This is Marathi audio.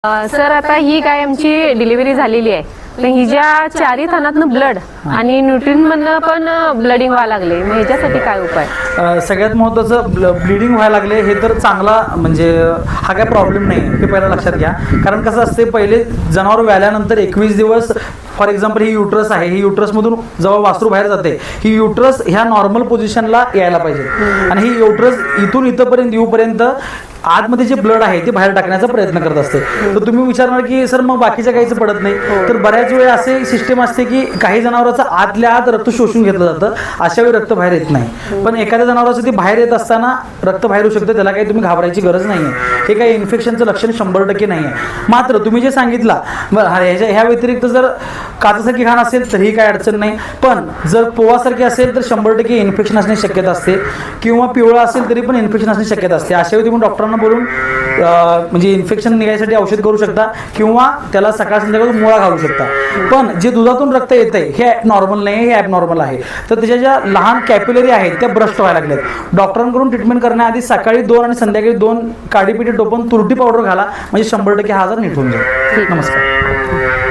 सर आता ही काय आमची डिलिव्हरी झालेली आहे, तर हिच्या चारी थनातनं ब्लड आणि न्यूट्रिन मधनं पण ब्लडिंग व्हायला लागले, मग ह्याच्यासाठी काय उपाय? सगळ्यात महत्त्वाचं ब्लिडिंग व्हायला लागले हे तर चांगला म्हणजे हा काय प्रॉब्लेम नाही हे पहिला लक्षात घ्या. कारण कसं असते, पहिले जनावर व्याल्यानंतर 21 दिवस फॉर एक्झाम्पल ही युट्रस आहे, ही युट्रसमधून जेव्हा वासरू बाहेर जाते, ही युट्रस ह्या नॉर्मल पोझिशनला यायला पाहिजे आणि ही युट्रस इथून इथंपर्यंत येऊपर्यंत आतमध्ये जे ब्लड आहे ते बाहेर टाकण्याचा प्रयत्न करत असते. तर तुम्ही विचारणार की सर मग बाकीच्या काहीच पडत नाही, तर बऱ्याच वेळा असे सिस्टम असते की काही जनावरांचं आतल्या आत रक्त शोषून घेतलं जातं, अशा वेळी रक्त बाहेर येत नाही. पण एखाद्या जनावराचं ते बाहेर येत असताना रक्त बाहेर येऊ शकतं, त्याला काही तुम्ही घाबरायची गरज नाही आहे. हे काही इन्फेक्शनचं लक्षण 100% नाही आहे. मात्र तुम्ही जे सांगितलं बरं, ह्या व्यतिरिक्त जर काचासारखी घाण असेल तर ही काही अडचण नाही, पण जर पोवासारखी असेल तर 100% इन्फेक्शन असण्याची शक्यता असते, किंवा पिवळा असेल तरी पण इन्फेक्शन असण्याची शक्यता असते. अशा वेळी तुम्ही डॉक्टरांना बोलून म्हणजे इन्फेक्शन निघायसाठी औषध करू शकता, किंवा त्याला सकाळ संध्याकाळ मुळा घालू शकता. पण जे दुधातून रक्त येतंय हे नॉर्मल नाही, हे ॲबनॉर्मल आहे. तर त्याच्या ज्या लहान कॅपिलरी आहेत त्या ब्रस्ट व्हायला लागल्यात. डॉक्टरांकडून ट्रीटमेंट करण्याआधी सकाळी 2 आणि संध्याकाळी 2 काडीपिटी टोपण तुरटी पावडर घाला, म्हणजे 100% हा आजार नीट होऊन जाईल. नमस्कार.